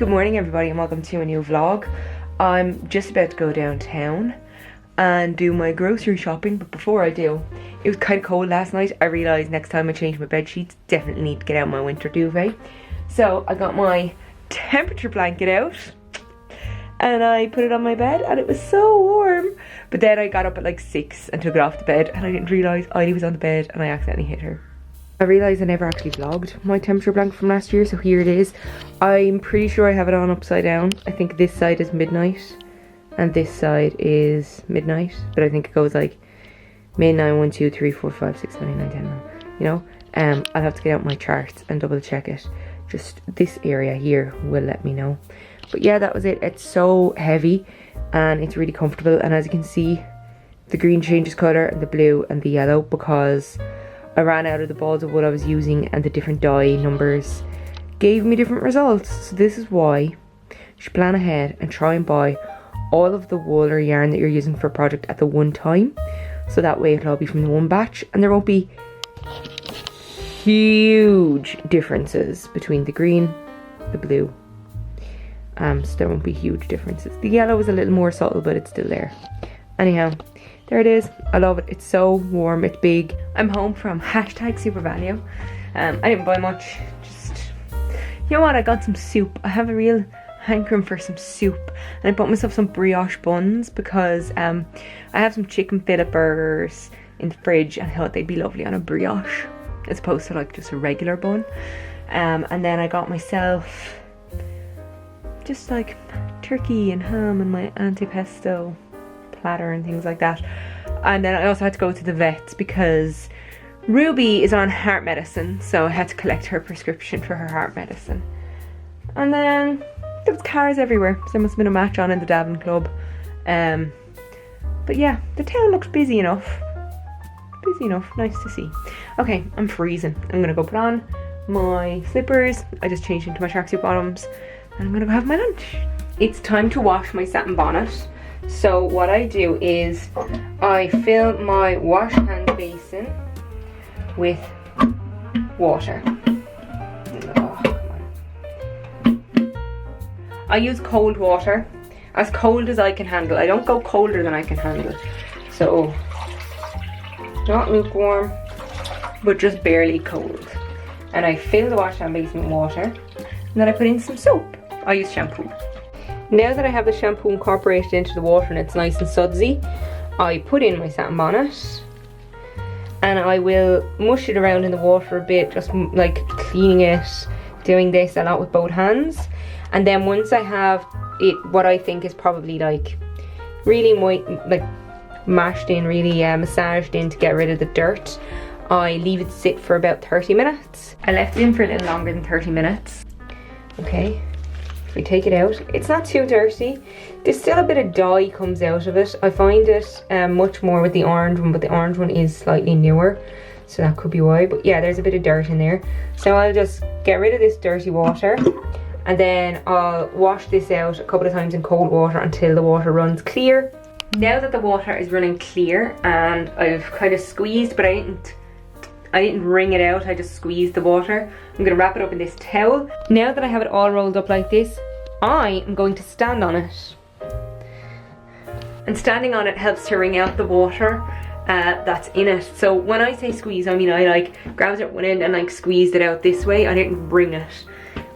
Good morning everybody and welcome to a new vlog. I'm just about to go downtown and do my grocery shopping, but before I do, it was kind of cold last night. I realised next time I change my bed sheets, definitely need to get out my winter duvet. So I got my temperature blanket out and I put it on my bed and it was so warm. But then I got up at like 6 and took it off the bed and I didn't realise Eiley was on the bed and I accidentally hit her. I realised I never actually vlogged my temperature blanket from last year, so here it is. I'm pretty sure I have it on upside down. I think this side is midnight and this side is midnight, but I think it goes like midnight, 1, 2, 3, 4, 5, 6, 7, 8, 9, 10, you know. I'll have to get out my charts and double check it. Just this area here will let me know. But yeah, that was it. It's so heavy and it's really comfortable, and as you can see, the green changes colour and the blue and the yellow because I ran out of the balls of wood I was using and the different dye numbers gave me different results. So this is why you should plan ahead and try and buy all of the wool or yarn that you're using for a project at the one time. So that way it'll all be from the one batch and there won't be huge differences between the green, the blue. So there won't be huge differences. The yellow is a little more subtle, but it's still there. Anyhow, there it is. I love it. It's so warm. It's big. I'm home from #SuperValue. I didn't buy much. Just, you know what? I got some soup. I have a real hankering for some soup. And I bought myself some brioche buns because I have some chicken fillet burgers in the fridge and I thought they'd be lovely on a brioche as opposed to like just a regular bun. And then I got myself just like turkey and ham and my antipesto platter and things like that. And then I also had to go to the vets because Ruby is on heart medicine, so I had to collect her prescription for her heart medicine. And then there was cars everywhere, so there must have been a match on in the Davin Club. But yeah, the town looks busy enough. Nice to see. Okay, I'm freezing. I'm gonna go put on my slippers. I just changed into my tracksuit bottoms and I'm gonna go have my lunch. It's time to wash my satin bonnet. So what I do is I fill my wash hand basin with water. Oh, come on. I use cold water, as cold as I can handle. I don't go colder than I can handle. So not lukewarm, but just barely cold. And I fill the wash hand basin with water, and then I put in some soap. I use shampoo. Now that I have the shampoo incorporated into the water and it's nice and sudsy, I put in my satin bonnet and I will mush it around in the water a bit, just like cleaning it, doing this a lot with both hands. And then once I have it, what I think is probably like really mashed in, really massaged in to get rid of the dirt, I leave it sit for about 30 minutes. I left it in for a little longer than 30 minutes. Okay. We take it out. It's not too dirty. There's still a bit of dye comes out of it. I find it much more with the orange one, but the orange one is slightly newer, so that could be why. But yeah, there's a bit of dirt in there. So I'll just get rid of this dirty water and then I'll wash this out a couple of times in cold water until the water runs clear. Now that the water is running clear and I've kind of squeezed, but I didn't wring it out, I just squeezed the water. I'm going to wrap it up in this towel. Now that I have it all rolled up like this, I am going to stand on it. And standing on it helps to wring out the water that's in it. So when I say squeeze, I mean I like grabbed it at one end and like squeezed it out this way. I didn't wring it.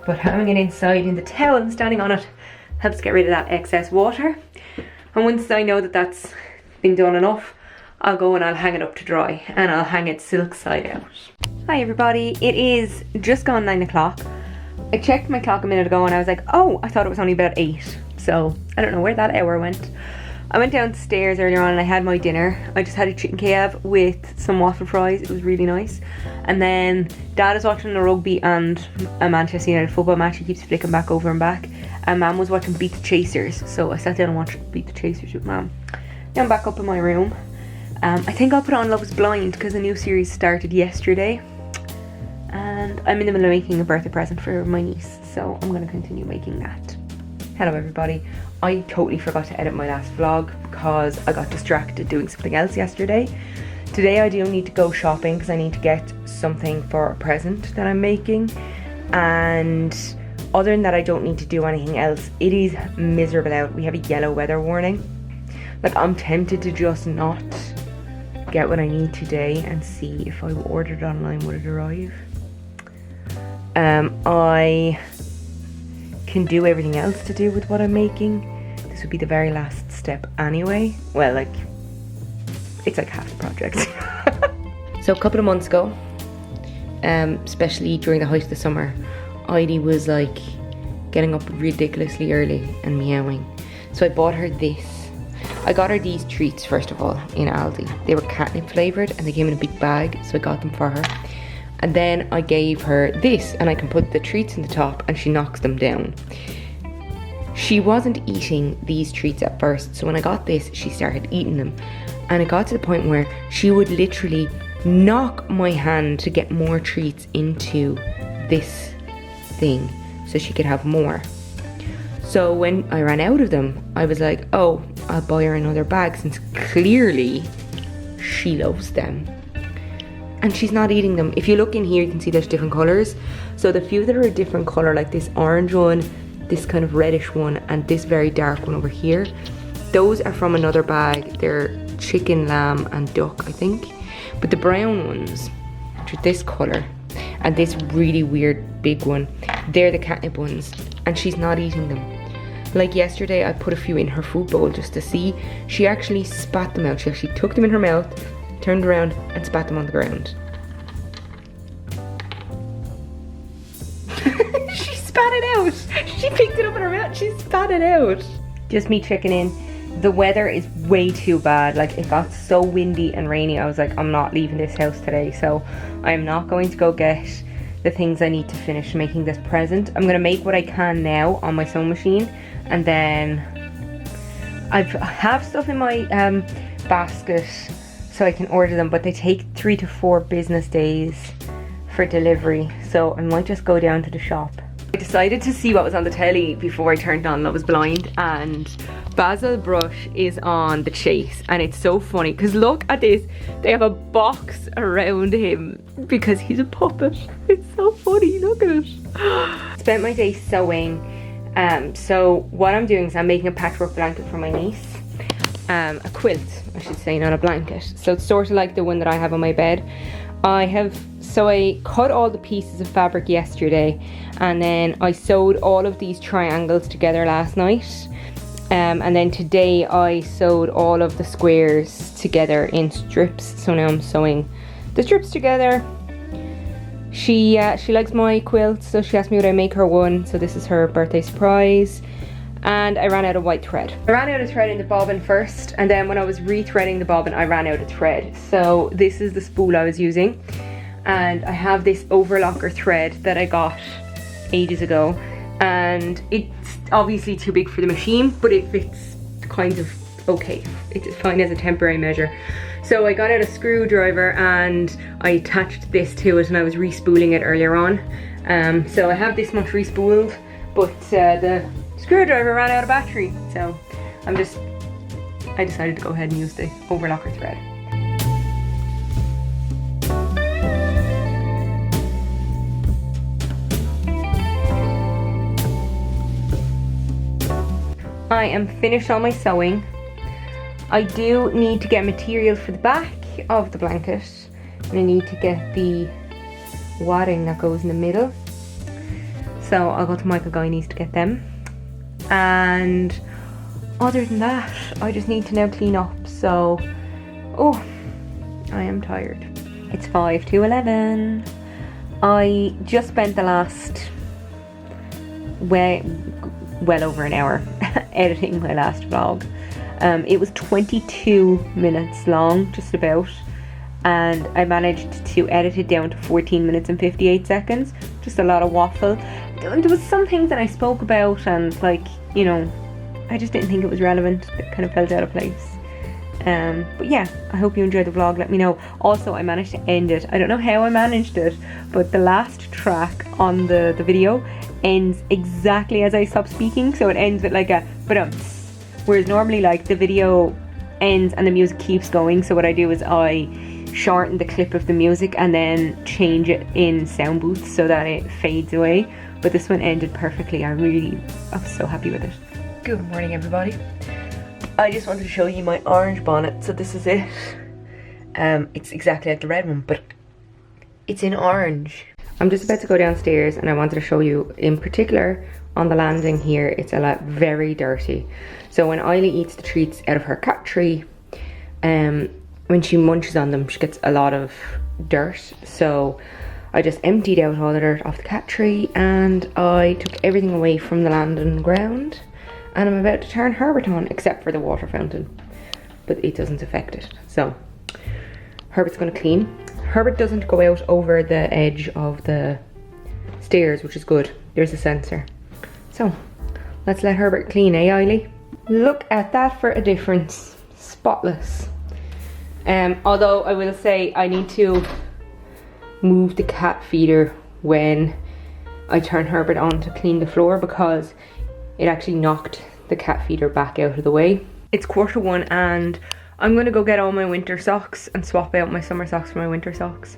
But having it inside in the towel and standing on it helps get rid of that excess water. And once I know that that's been done enough, I'll go and I'll hang it up to dry and I'll hang it silk side out. Hi everybody, it is just gone 9 o'clock. I checked my clock a minute ago and I was like, oh, I thought it was only about 8. So I don't know where that hour went. I went downstairs earlier on and I had my dinner. I just had a chicken Kiev with some waffle fries. It was really nice. And then Dad is watching the rugby and a Manchester United football match. He keeps flicking back over and back. And Mum was watching Beat the Chasers. So I sat down and watched Beat the Chasers with Mum. Now I'm back up in my room. I think I'll put on Love is Blind because a new series started yesterday and I'm in the middle of making a birthday present for my niece, so I'm going to continue making that. Hello everybody, I totally forgot to edit my last vlog because I got distracted doing something else yesterday. Today I do need to go shopping because I need to get something for a present that I'm making, and other than that, I don't need to do anything else. It is miserable out. We have a yellow weather warning. Like, I'm tempted to just not get what I need today and see if I ordered it online, would it arrive? I can do everything else to do with what I'm making. This would be the very last step anyway. Well, like, it's like half the project. So a couple of months ago, especially during the height of the summer, Heidi was like getting up ridiculously early and meowing. So I bought her this. I got her these treats first of all in Aldi. They were catnip flavoured and they came in a big bag, so I got them for her. And then I gave her this, and I can put the treats in the top and she knocks them down. She wasn't eating these treats at first, so when I got this, she started eating them. And it got to the point where she would literally knock my hand to get more treats into this thing so she could have more. So when I ran out of them, I was like, oh, I'll buy her another bag, since clearly she loves them. And she's not eating them. If you look in here, you can see there's different colours. So the few that are a different colour, like this orange one, this kind of reddish one, and this very dark one over here, those are from another bag. They're chicken, lamb and duck, I think. But the brown ones, which are this colour, and this really weird big one, they're the catnip ones, and she's not eating them. Like yesterday, I put a few in her food bowl just to see. She actually spat them out. She actually took them in her mouth, turned around and spat them on the ground. She spat it out. She picked it up in her mouth, she spat it out. Just me checking in. The weather is way too bad. Like, it got so windy and rainy. I was like, I'm not leaving this house today, so I'm not going to go get the things I need to finish making this present. I'm gonna make what I can now on my sewing machine, and then I have stuff in my basket so I can order them, but they take 3 to 4 business days for delivery, so I might just go down to the shop. I decided to see what was on the telly before I turned on Love is Blind, and Basil Brush is on The Chase, and it's so funny because look at this, they have a box around him because he's a puppet. It's so funny, look at it. Spent my day sewing. So what I'm doing is I'm making a patchwork blanket for my niece. A quilt, I should say, not a blanket. So it's sort of like the one that I have on my bed. So I cut all the pieces of fabric yesterday, and then I sewed all of these triangles together last night. And then today I sewed all of the squares together in strips. So now I'm sewing the strips together. She likes my quilt, so she asked me would I make her one. So this is her birthday surprise. And I ran out of white thread. I ran out of thread in the bobbin first, and then when I was rethreading the bobbin, I ran out of thread. So this is the spool I was using. And I have this overlocker thread that I got ages ago. And it's obviously too big for the machine, but it fits kind of okay. It's fine as a temporary measure. So I got out a screwdriver and I attached this to it, and I was re-spooling it earlier on. So I have this much re-spooled, but the screwdriver ran out of battery, so I decided to go ahead and use the overlocker thread. I am finished on my sewing. I do need to get material for the back of the blanket, and I need to get the wadding that goes in the middle. So I'll go to Michael Guiney's to get them. And other than that, I just need to now clean up. So, oh, I am tired. It's 5 to 11. I just spent the last well over an hour editing my last vlog. It was 22 minutes long, just about, and I managed to edit it down to 14 minutes and 58 seconds. Just a lot of waffle. There was some things that I spoke about, and like, you know, I just didn't think it was relevant. It kind of felt out of place. But yeah, I hope you enjoyed the vlog. Let me know. Also, I managed to end it. I don't know how I managed it, but the last track on the video ends exactly as I stop speaking. So it ends with like a ba-dumps. Whereas normally, like, the video ends and the music keeps going. So what I do is I shorten the clip of the music and then change it in sound booths so that it fades away. but this one ended perfectly. I'm so happy with it. Good morning, everybody. I just wanted to show you my orange bonnet. So this is it. It's exactly like the red one, but it's in orange. I'm just about to go downstairs and I wanted to show you in particular on the landing here, it's very dirty. So when Eiley eats the treats out of her cat tree, when she munches on them, she gets a lot of dirt. So I just emptied out all the dirt off the cat tree and I took everything away from the landing ground, and I'm about to turn Herbert on, except for the water fountain, but it doesn't affect it. So Herbert's gonna clean. Herbert doesn't go out over the edge of the stairs, which is good. There's a sensor. So let's let Herbert clean, eh, Eiley? Look at that for a difference. Spotless. Although I will say I need to move the cat feeder when I turn Herbert on to clean the floor, because it actually knocked the cat feeder back out of the way. It's 1:15 and I'm gonna go get all my winter socks and swap out my summer socks for my winter socks.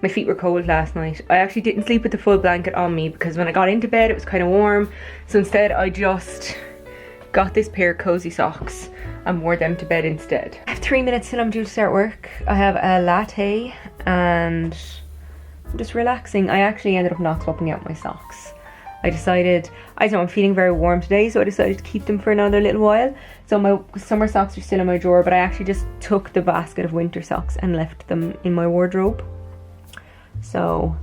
My feet were cold last night. I actually didn't sleep with the full blanket on me because when I got into bed it was kind of warm. So instead I just got this pair of cozy socks and wore them to bed instead. I have 3 minutes till I'm due to start work. I have a latte and I'm just relaxing. I actually ended up not swapping out my socks. I don't know, I'm feeling very warm today, so I decided to keep them for another little while. So my summer socks are still in my drawer, but I actually just took the basket of winter socks and left them in my wardrobe. So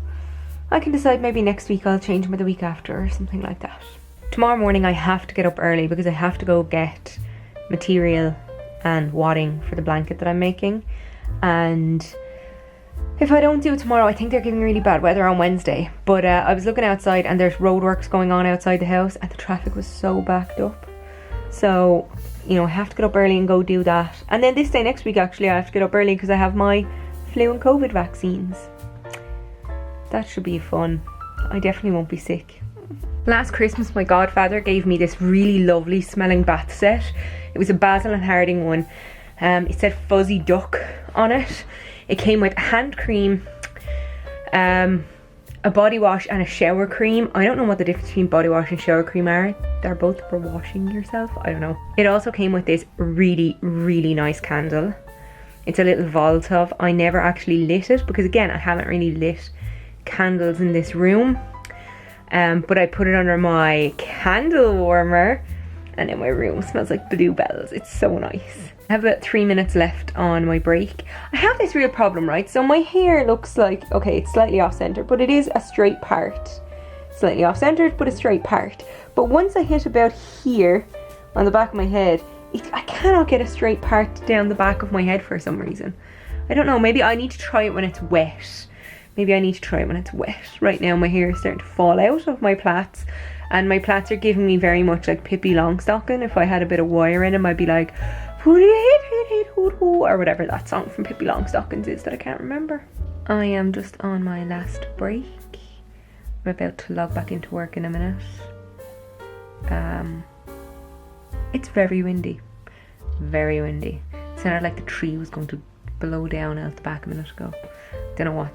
I can decide maybe next week I'll change them, or the week after or something like that. Tomorrow morning I have to get up early because I have to go get material and wadding for the blanket that I'm making. And if I don't do it tomorrow, I think they're giving really bad weather on Wednesday. But I was looking outside and there's roadworks going on outside the house and the traffic was so backed up. So, you know, I have to get up early and go do that. And then this day next week, actually, I have to get up early because I have my flu and COVID vaccines. That should be fun. I definitely won't be sick. Last Christmas, my godfather gave me this really lovely smelling bath set. It was a Basil and Harding one. It said Fuzzy Duck on it. It came with hand cream, a body wash and a shower cream. I don't know what the difference between body wash and shower cream are. They're both for washing yourself. I don't know. It also came with this really, really nice candle. It's a little Voltov. I never actually lit it because, again, I haven't really lit candles in this room. But I put it under my candle warmer and in my room smells like bluebells. It's so nice. I have about 3 minutes left on my break. I have this real problem, right? So my hair looks like, okay, it's slightly off-centered, but it is a straight part. Slightly off-centered, but a straight part. But once I hit about here on the back of my head, I cannot get a straight part down the back of my head for some reason. I don't know, maybe I need to try it when it's wet. Maybe I need to try it when it's wet. Right now my hair is starting to fall out of my plaits, and my plaits are giving me very much like Pippi Longstocking. If I had a bit of wire in them, I'd be like, or whatever that song from Pippi Longstockings is that I can't remember. I am just on my last break. I'm about to log back into work in a minute. It's very windy. Very windy. It sounded like the tree was going to blow down out the back a minute ago. Don't know what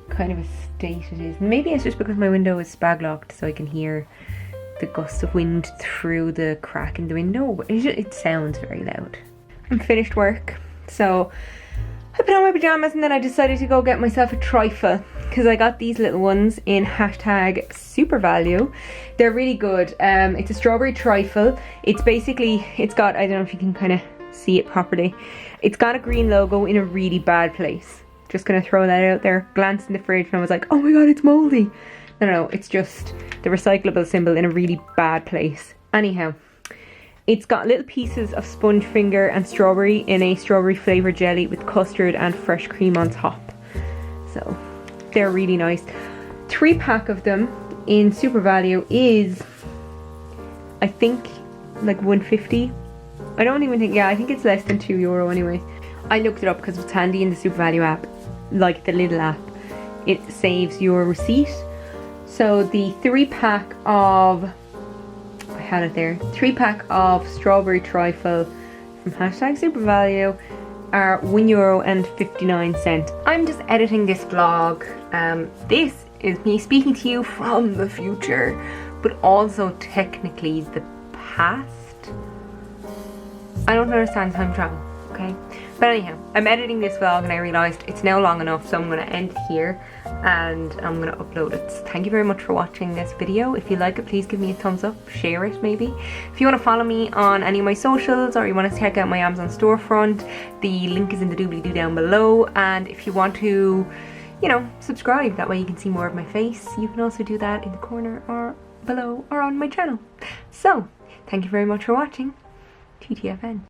kind of a state it is. Maybe it's just because my window is spag locked, so I can hear the gusts of wind through the crack in the window. It sounds very loud. I'm finished work, so I put on my pajamas and then I decided to go get myself a trifle because I got these little ones in #SuperValue. They're really good. It's a strawberry trifle. It's basically, it's got, I don't know if you can kind of see it properly. It's got a green logo in a really bad place. Just gonna throw that out there. Glanced in the fridge and I was like, oh my god, it's moldy. No, it's just the recyclable symbol in a really bad place. Anyhow, it's got little pieces of sponge finger and strawberry in a strawberry flavoured jelly with custard and fresh cream on top. So they're really nice. 3-pack of them in SuperValue is, I think, like $1.50. I don't even think, yeah, I think it's less than €2 anyway. I looked it up because it's handy in the SuperValue app, like the little app. It saves your receipt. So the 3-pack of, I had it there, 3-pack of strawberry trifle from #SuperValue are €1.59. I'm just editing this vlog. This is me speaking to you from the future, but also technically the past. I don't understand time travel, okay? But anyhow, I'm editing this vlog and I realised it's now long enough, so I'm going to end it here and I'm going to upload it. So thank you very much for watching this video. If you like it, please give me a thumbs up, share it maybe. If you want to follow me on any of my socials or you want to check out my Amazon storefront, the link is in the doobly-doo down below. And if you want to, you know, subscribe, that way you can see more of my face, you can also do that in the corner or below or on my channel. So, thank you very much for watching. TTFN.